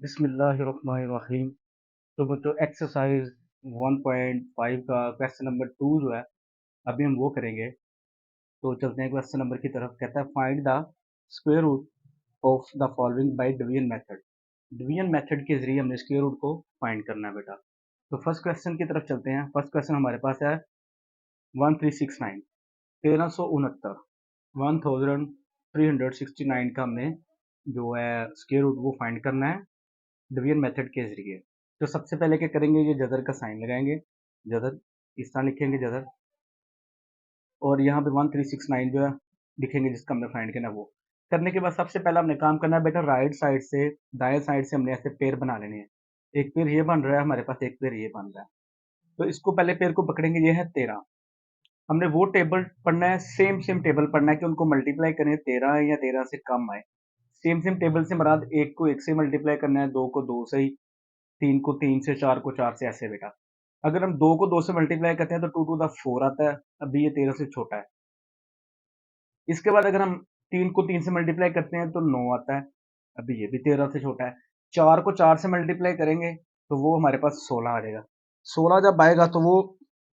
बिस्मिल्लाहिर्रहमानिर्रहीम। तो बच्चों एक्सरसाइज 1.5 का क्वेश्चन नंबर 2 जो है अभी हम वो करेंगे। तो चलते हैं क्वेश्चन नंबर की तरफ। कहता है find the square root of the following by division method. Division method के जरिए हमने स्क्वायर रूट को फाइंड करना है बेटा। तो फर्स्ट क्वेश्चन की तरफ चलते हैं। फर्स्ट क्वेश्चन हमारे पास है 1369 1369 1369 का हमने जो है स्क्वायर रूट वो फाइंड करना है डिवीजन मेथड के जरिए। तो सबसे पहले क्या करेंगे, ये जदर का साइन लगाएंगे। जदर इस तरह लिखेंगे जदर, और यहाँ पे 1369 जो है लिखेंगे जिसका हमने फाइंड करना। वो करने के बाद सबसे पहला हमने काम करना है बेटा, राइट साइड से दाएं साइड से हमने ऐसे पेयर बना लेने हैं। एक पेयर ये बन रहा है हमारे पास, एक पेयर ये बन रहा है। तो इसको पहले पेयर को पकड़ेंगे, ये है 13। हमने वो टेबल पढ़ना है, सेम सेम टेबल पढ़ना है कि उनको मल्टीप्लाई करें 13 है या 13 से कम आए। सेम सेम टेबल से मराद एक को एक से मल्टीप्लाई करना है, दो को दो से ही, तीन को तीन से, चार को चार से, ऐसे बेटा। अगर हम दो को दो से मल्टीप्लाई करते हैं तो 2 to the 4 आता है। अभी ये 13 से छोटा है। इसके बाद अगर हम तीन को तीन से मल्टीप्लाई करते हैं तो 9 आता है। अभी ये भी 13 से छोटा है। चार को चार से मल्टीप्लाई करेंगे तो वो हमारे पास 16 आ जाएगा। 16 जब आएगा तो वो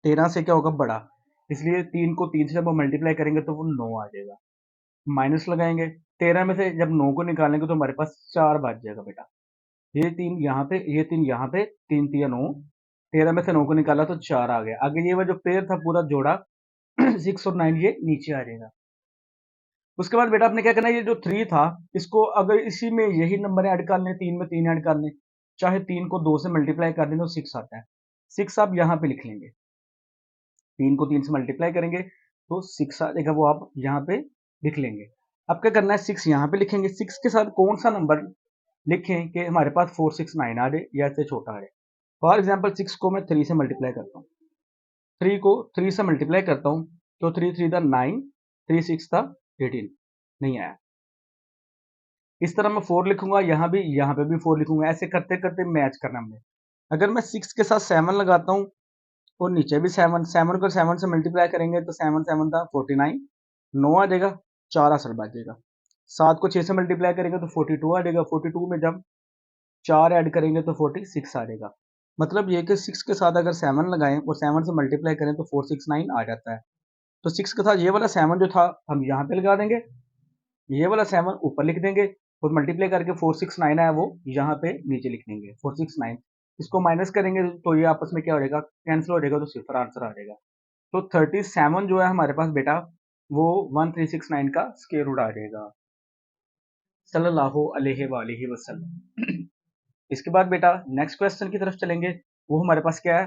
13 से क्या होगा, बड़ा। इसलिए तीन को तीन से जब हम मल्टीप्लाई करेंगे तो वो 9 आ जाएगा। माइनस लगाएंगे, 13 में से जब 9 को निकालेंगे तो हमारे पास 4 बच जाएगा बेटा। ये तीन यहाँ पे, ये तीन यहाँ पे, तीन तिया 9, 13 में से 9 को निकाला तो 4 आ गया। आगे ये जो पेयर था पूरा जोड़ा 6 और 9 ये नीचे आ जाएगा। उसके बाद बेटा आपने क्या करना है, ये जो 3 था इसको अगर इसी में यही नंबर ऐड कर लें, 3 में 3 ऐड कर लें, चाहे 3 को 2 से मल्टीप्लाई कर दें तो 6 आता है। 6 आप यहाँ पे लिख लेंगे। 3 को 3 से मल्टीप्लाई करेंगे तो 6 आ जाएगा, वो आप यहाँ पे लिख लेंगे। अब क्या करना है, 6 यहाँ पे लिखेंगे। 6 के साथ कौन सा नंबर लिखें कि हमारे पास 469 आ जाए या इससे छोटा आ जाए। फॉर एग्जाम्पल 6 को मैं 3 से मल्टीप्लाई करता हूँ, 3 को 3 से मल्टीप्लाई करता हूँ तो 3 3 था 9, 3 6 था 18, नहीं आया। इस तरह मैं 4 लिखूंगा, यहाँ पे भी 4 लिखूंगा। ऐसे करते करते मैच करना हमने। अगर मैं 6 के साथ 7 लगाता हूँ और नीचे भी 7, 7 को 7 से मल्टीप्लाई करेंगे तो 7 7 था 49, 9 आ जाएगा, 4 असर बच जाएगा। 7 को 6 से मल्टीप्लाई करेंगे तो 42 आ जाएगा। 42 में जब 4 ऐड करेंगे तो 46 आ जाएगा। मतलब ये कि 6 के साथ अगर 7 लगाएं और 7 से मल्टीप्लाई करें तो 469 आ जाता है। तो 6 के साथ ये वाला 7 जो था हम यहाँ पे लगा देंगे, ये वाला 7 ऊपर लिख देंगे और मल्टीप्लाई करके 469 आया वो यहाँ पे नीचे लिख देंगे 469। इसको माइनस करेंगे तो ये आपस में क्या हो जाएगा, कैंसिल हो जाएगा, तो सिर्फ आंसर आ जाएगा। तो 37 जो है हमारे पास बेटा वो 1369 का स्क्वायर रूट आ जाएगा, सल्लल्लाहु अलैहि वसल्लम। इसके बाद बेटा नेक्स्ट क्वेश्चन की तरफ चलेंगे। वो हमारे पास क्या है,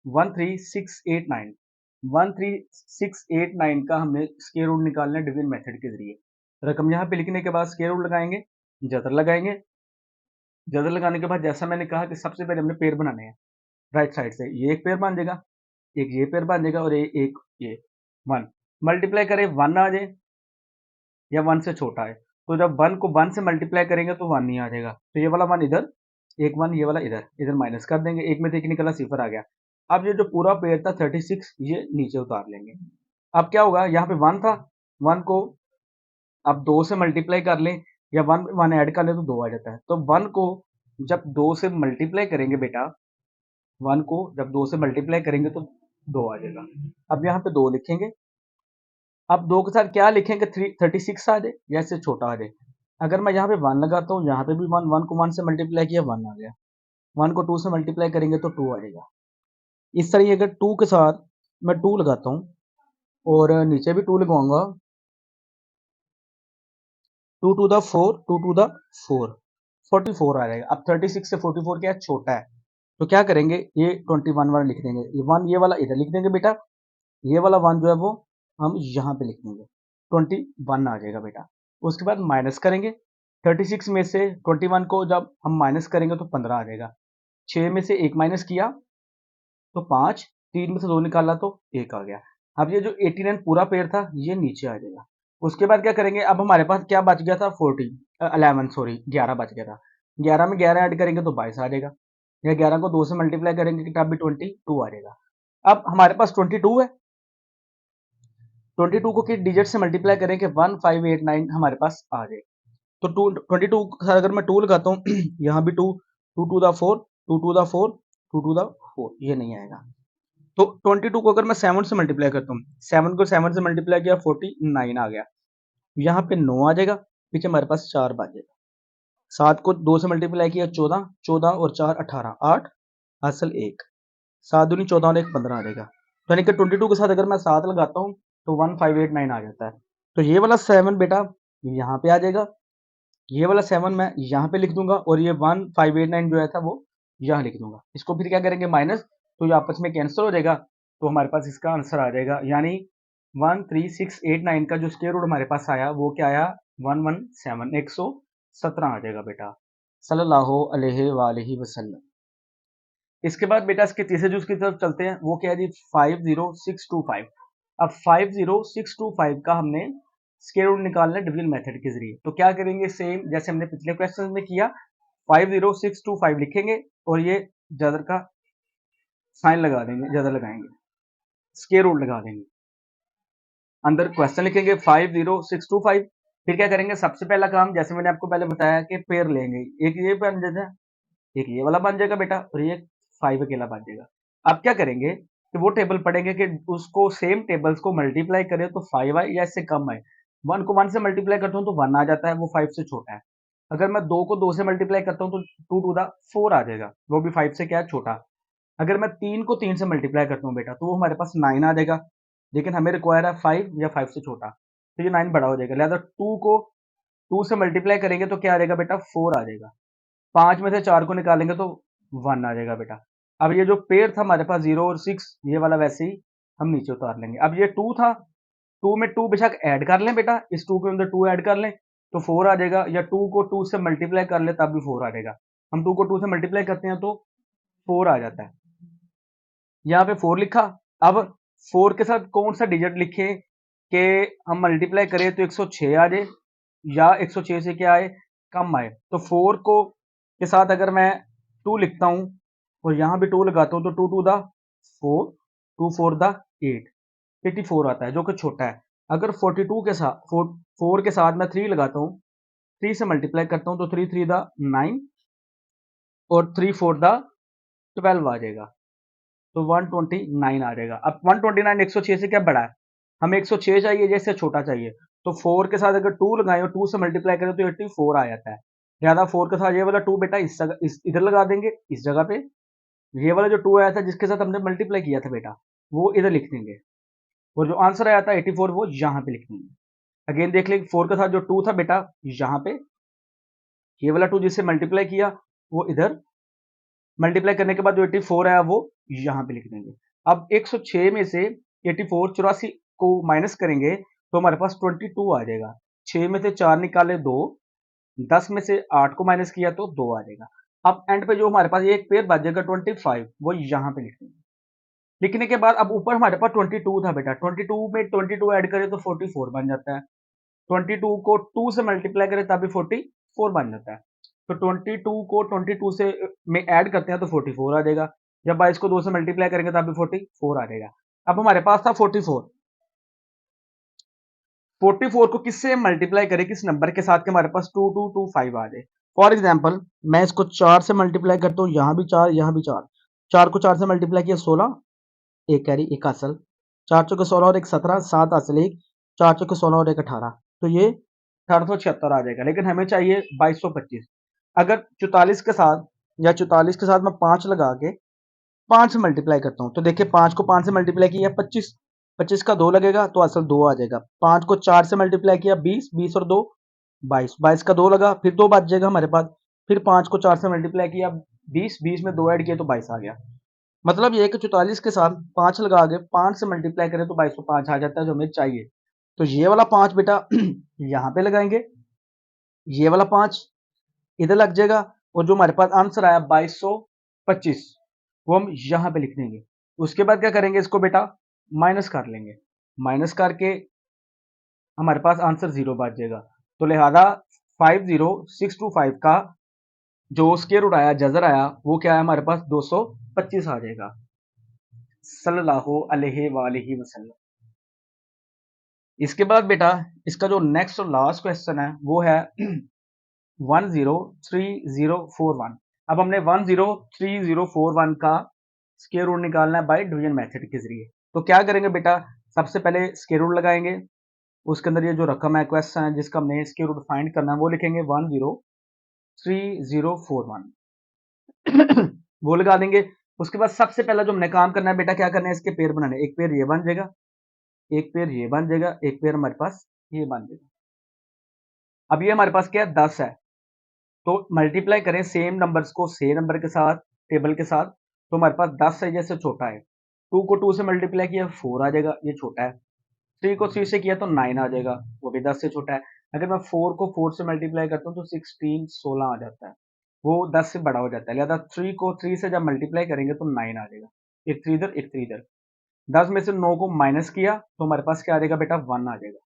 13689। 13689 का हमने स्क्वायर रूट निकालना है डिवीजन मेथड के जरिए। रकम यहाँ पे लिखने के बाद स्क्वायर रूट लगाएंगे, जदर लगाएंगे। जदर लगाने के बाद जैसा मैंने कहा कि सबसे पहले हमने पेयर बनाने हैं। राइट साइड से ये एक पेयर बन जाएगा, एक ये पेयर बन जाएगा, और एक ये 1 मल्टीप्लाई करें 1 आ जाए या 1 से छोटा है। तो जब 1 को 1 से मल्टीप्लाई करेंगे तो 1 ही आ जाएगा। तो ये वाला 1 इधर, एक 1 ये वाला इधर, इधर माइनस कर देंगे, एक में से एक निकला, सिफर आ गया। अब ये जो पूरा पेयर था 36 ये नीचे उतार लेंगे। अब क्या होगा, यहाँ पे 1 था, 1 को अब 2 से मल्टीप्लाई कर लें या 1 1 ऐड कर लें तो 2 आ जाता है। तो 1 को जब 2 से मल्टीप्लाई करेंगे बेटा, 1 को जब 2 से मल्टीप्लाई करेंगे तो 2 आ जाएगा। अब यहाँ पे 2 लिखेंगे। अब 2 के साथ क्या लिखेंगे, 36 आ जाए या इससे छोटा आ जाए। अगर मैं यहाँ पे 1 लगाता हूँ, यहाँ पे भी 1, 1 को 1 से मल्टीप्लाई किया 1 आ गया, 1 को 2 से मल्टीप्लाई करेंगे तो 2 आ जाएगा। इस तरह अगर 2 के साथ मैं 2 लगाता हूँ और नीचे भी 2 लगाऊंगा, 2 to the 4, 2 to the 4, 44 आ जाएगा। अब 36 से 44 क्या है, छोटा है। तो क्या करेंगे, ये 21 वाला लिख देंगे, ये 1 ये वाला इधर लिख देंगे बेटा, ये वाला 1 जो है वो हम यहाँ पे लिख देंगे, 21 आ जाएगा बेटा। उसके बाद माइनस करेंगे, 36 में से 21 को जब हम माइनस करेंगे तो 15 आ जाएगा। 6 में से 1 माइनस किया तो 5, 3 में से 2 निकाला तो 1 आ गया। अब ये जो 89 पूरा पेयर था ये नीचे आ जाएगा। उसके बाद क्या करेंगे, अब हमारे पास क्या बच गया था, 11 सॉरी 11 बच गया था। 11 में 11 ऐड करेंगे तो 22 आ जाएगा, या 11 को 2 से मल्टीप्लाई करेंगे तब भी 22 आ जाएगा। अब हमारे पास 22 है, 22 को किस डिजिट से मल्टीप्लाई करें कि 1589 हमारे पास आ जाए। तो 22 के साथ अगर मैं 2 लगाता हूँ यहाँ भी 2, 2 to the 4, 2 to the 4, 2 to the 4, ये नहीं आएगा। तो 22 को अगर मैं 7 से मल्टीप्लाई करता हूँ, 7 को 7 से मल्टीप्लाई किया 49 आ गया, यहाँ पे 9 आ जाएगा, पीछे हमारे पास 4 बचेगा। 7 को 2 से मल्टीप्लाई किया 14, 14 और 4 18, 8 हासिल 1, 7 दूनी 14 और 1 15 आ जाएगा। तो यानी कि 22 के साथ अगर मैं 7 लगाता हूँ तो 1589 आ जाता है। तो ये वाला 7 बेटा यहाँ पे आ जाएगा, ये वाला 7 मैं यहाँ पे लिख दूंगा और ये 1589 जो है था वो यहाँ लिख दूंगा। इसको फिर क्या करेंगे माइनस, तो ये आपस में कैंसिल हो जाएगा, तो हमारे पास इसका आंसर आ जाएगा, यानी 13689 का जो स्क्वायर रूट हमारे पास आया वो क्या आया 117, 117 आ जाएगा बेटा, सल्लल्लाहु अलैहि वसल्लम। इसके बाद बेटा इसके तीसरे जूस की तरफ चलते हैं, वो क्या है जी 50625। अब 50625 का हमने स्क्वायर रूट निकालना है डिवीजन मेथड के जरिए। तो क्या करेंगे, सेम जैसे हमने पिछले क्वेश्चन में किया, 50625 लिखेंगे और ये जदर का साइन लगा देंगे, जदर लगाएंगे, स्क्वायर रूट लगा देंगे, अंदर क्वेश्चन लिखेंगे 50625। फिर क्या करेंगे, सबसे पहला काम जैसे मैंने आपको पहले बताया कि पेयर लेंगे, एक ये बन जाता है, एक ये वाला बन जाएगा बेटा, और ये 5 अकेला बन जाएगा। अब क्या करेंगे कि वो टेबल पढ़ेंगे कि उसको सेम टेबल्स को मल्टीप्लाई करें तो 5 आए या इससे कम आए। 1 को 1 से मल्टीप्लाई करता हूँ तो 1 आ जाता है, वो 5 से छोटा है। अगर मैं 2 को 2 से मल्टीप्लाई करता हूँ तो 2 टू द 4 आ जाएगा, वो भी 5 से क्या है, छोटा। अगर मैं 3 को 3 से मल्टीप्लाई करता हूँ बेटा तो वो हमारे पास 9 आ जाएगा, लेकिन हमें रिक्वायर है 5 या 5 से छोटा, तो ये 9 बड़ा हो जाएगा। लिहाजा 2 को 2 से मल्टीप्लाई करेंगे तो क्या आ जाएगा बेटा, 4 आ जाएगा। 5 में से 4 को निकालेंगे तो 1 आ जाएगा बेटा। अब ये जो पेयर था हमारे पास 0 और 6, ये वाला वैसे ही हम नीचे उतार लेंगे। अब ये 2 था, 2 में 2 बेशक ऐड कर लें बेटा, इस 2 के अंदर 2 ऐड कर लें तो 4 आ जाएगा, या 2 को 2 से मल्टीप्लाई कर ले तब भी 4 आ जाएगा। हम 2 को 2 से मल्टीप्लाई करते हैं तो 4 आ जाता है, यहाँ पे 4 लिखा। अब 4 के साथ कौन सा डिजिट लिखें कि हम मल्टीप्लाई करें तो 106 आ जाए या 106 से क्या आए, कम आए। तो 4 को के साथ अगर मैं 2 लिखता हूं और यहां भी 2 लगाता हूं तो 2 टू द 4, 2 4 द 8, 84 आता है जो कि छोटा है। अगर 42 के साथ 4 के साथ मैं 3 लगाता हूं, 3 से मल्टीप्लाई करता हूं तो 3 3 द 9 और 3 4 द 12 आ जाएगा, तो 129 आ जाएगा। अब 129 106 से क्या बड़ा है, हमें 106 चाहिए जैसे छोटा चाहिए, तो 4 के साथ अगर 2 लगाएं और 2 से मल्टीप्लाई करें तो 84 आ जाता है। लिहाजा 4 के साथ ये वाला 2 बेटा इस जगह इधर लगा देंगे, इस जगह पे ये वाला जो 2 आया था जिसके साथ हमने मल्टीप्लाई किया था बेटा वो इधर लिख देंगे, और जो आंसर आया था 84 वो यहाँ पे लिख देंगे। अगेन देख लेंगे 4 के साथ जो 2 था बेटा यहाँ पे, ये वाला 2 जिससे मल्टीप्लाई किया वो इधर, मल्टीप्लाई करने के बाद जो 84 आया वो यहाँ पे लिख देंगे। अब 106 में से 84 84 को माइनस करेंगे तो हमारे पास 22 आ जाएगा। 6 में से 4 निकाले 2, 10 में से 8 को माइनस किया तो 2 आ जाएगा। अब एंड पे जो हमारे पास एक पेयर बच जाएगा 25, वो यहाँ पे लिख देंगे। लिखने के बाद अब ऊपर हमारे पास 22 था बेटा, 22 में 22 ऐड करें तो 44 बन जाता है, 22 को 2 से मल्टीप्लाई करें तभी 44 बन जाता है। तो 22 को 22 से में ऐड करते हैं तो 44 आ जाएगा, जब 22 को 2 से मल्टीप्लाई करेंगे तभी 44 आ जाएगा। अब हमारे पास था 44, 44 को किससे मल्टीप्लाई करें, किस नंबर के साथ के हमारे पास 2225 आ जाए। फॉर एग्जाम्पल मैं इसको 4 से मल्टीप्लाई करता हूँ, यहाँ भी 4 यहाँ भी 4, 4 को 4 से मल्टीप्लाई किया 16, एक कैरी एक हासिल, 4 चौके 16 और एक 17, 7 हासिल एक, 4 चौके 16 और एक 18, तो ये 1876 आ जाएगा। लेकिन हमें चाहिए 2225। अगर 44 के साथ या 44 के साथ मैं 5 लगा के 5 से मल्टीप्लाई करता हूँ तो देखिए 5 को 5 से मल्टीप्लाई किया 25, 25 का 2 लगेगा तो असल 2 आ जाएगा। 5 को 4 से मल्टीप्लाई किया 20, 20 और 2 22, 22 का 2 लगा फिर 2 बच जाएगा हमारे पास। फिर 5 को 4 से मल्टीप्लाई किया 20, 20 में 2 ऐड किया तो 22 आ गया। मतलब ये कि 44 के साथ 5 लगा के 5 से मल्टीप्लाई करें तो 2205 आ जाता है जो हमें चाहिए। तो ये वाला 5 बेटा यहाँ पे लगाएंगे, ये वाला 5 इधर लग जाएगा, और जो हमारे पास आंसर आया 2225 वो हम यहाँ पे लिख देंगे। उसके बाद क्या करेंगे, इसको बेटा माइनस कर लेंगे, माइनस करके हमारे पास आंसर 0 बच जाएगा। तो लिहाजा 50625 का जो स्क्वायर रूट आया, जजर आया, वो क्या है हमारे पास 225 आ जाएगा, सल्लल्लाहु अलैहि वसल्लम। इसके बाद बेटा इसका जो नेक्स्ट और लास्ट क्वेश्चन है वो है 103041। अब हमने 103041 का स्क्वायर रूट निकालना है बाय डिवीजन मेथड के जरिए। तो क्या करेंगे बेटा, सबसे पहले स्क्वायर रूट लगाएंगे, उसके अंदर ये जो रकम है क्वेश्चन है जिसका हमने स्क्वायर रूट फाइंड करना है वो लिखेंगे 103041 वो लगा देंगे। उसके बाद सबसे पहला जो हमने काम करना है बेटा, क्या करना है, इसके पेयर बनाने। एक पेयर ये बन जाएगा, एक पेयर ये बन जाएगा, एक पेयर हमारे पास ये बन जाएगा। अब ये हमारे पास क्या है, 10 है, तो मल्टीप्लाई करें सेम नंबर्स को सेम नंबर के साथ टेबल के साथ, तो हमारे पास 10 से जैसे छोटा है, 2 को 2 से मल्टीप्लाई किया 4 आ जाएगा, ये छोटा है। 3 को 3 से किया तो 9 आ जाएगा, वो भी 10 से छोटा है। अगर मैं 4 को 4 से मल्टीप्लाई करता हूँ तो 16 आ जाता है, वो 10 से बड़ा हो जाता है। लिहाजा 3 को 3 से जब मल्टीप्लाई करेंगे तो 9 आ जाएगा। एक 3 इधर एक 3 इधर, 10 में से 9 को माइनस किया तो हमारे पास क्या आ जाएगा बेटा, 1 आ जाएगा।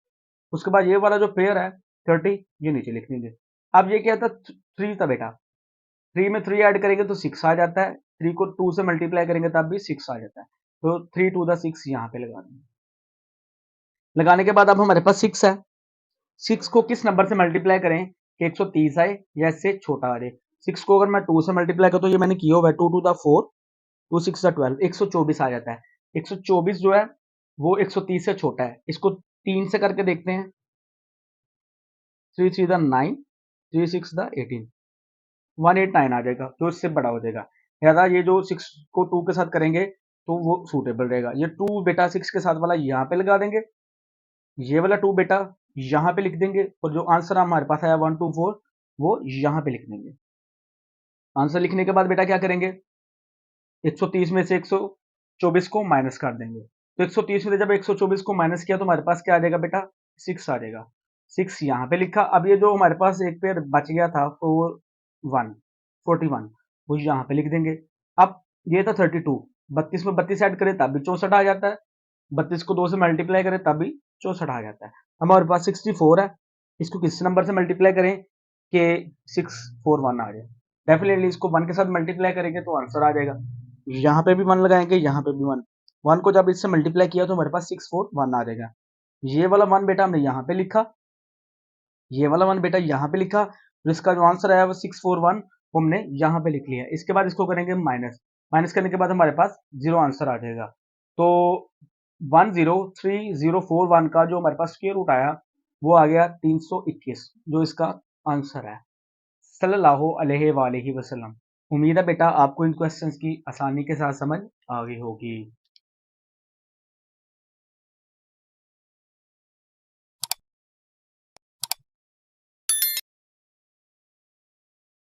उसके बाद ये वाला जो पेयर है 30, ये नीचे लिख लेंगे। अब ये क्या था, 3 था बेटा, 3 में 3 ऐड करेंगे तो 6 आ जाता है, 3 को 2 से मल्टीप्लाई करेंगे तब भी 6 आ जाता है, तो 3 टू द 6 यहाँ पे लगा देंगे। लगाने के बाद अब हमारे पास 6 है, 6 को किस नंबर से मल्टीप्लाई करें कि 130 आए या इससे छोटा आ जाए। 6 को अगर मैं 2 से मल्टीप्लाई करूँ तो ये मैंने किया हुआ है, 2 टू द 4, 2 6 12, 124 आ जाता है। 124 जो है वो 130 से छोटा है, इसको 3 से करके देखते हैं। 3 3 द 9, 3 6 द 18, 189 आ जाएगा, तो इससे बड़ा हो जाएगा। लिहाजा ये जो 6 को 2 के साथ करेंगे तो वो सूटेबल रहेगा। ये 2 बेटा 6 के साथ वाला यहाँ पे लगा देंगे, ये वाला 2 बेटा यहाँ पे लिख देंगे, और जो आंसर हमारे पास आया 124 वो यहाँ पे लिख देंगे। आंसर लिखने के बाद बेटा क्या करेंगे, 130 में से 124 को माइनस कर देंगे, तो 130 में से जब 124 को माइनस किया तो हमारे पास क्या आ जाएगा बेटा, 6 आ जाएगा। 6 यहाँ पे लिखा। अब ये जो हमारे पास एक पेयर बच गया था 41, वो यहाँ पे लिख देंगे। अब ये था 32, 32 में 32 ऐड करें तब भी 64 आ जाता है, 32 को 2 से मल्टीप्लाई करें तब भी 64 आ जाता है। हमारे पास 64 है, इसको किस नंबर से मल्टीप्लाई करें कि 641 आ जाए। डेफिनेटली इसको 1 के साथ मल्टीप्लाई करेंगे तो आंसर आ जाएगा। यहाँ पे भी 1 लगाएंगे, यहाँ पे भी 1, 1 को जब इससे मल्टीप्लाई किया तो हमारे पास 641 आ जाएगा। ये वाला 1 बेटा हमने यहाँ पे लिखा, ये वाला 1 बेटा यहाँ पे लिखा, तो इसका जो आंसर आया वो 641 वो हमने यहाँ पे लिख लिया। इसके बाद इसको करेंगे माइनस, माइनस करने के बाद हमारे पास 0 आंसर आ जाएगा। तो 103041 का जो हमारे पास स्क्वायर रूट आया वो आ गया 321, जो इसका आंसर है। सल्लल्लाहु अलैहि वसल्लम। उम्मीद है बेटा आपको इन क्वेश्चंस की आसानी के साथ समझ आ गई होगी।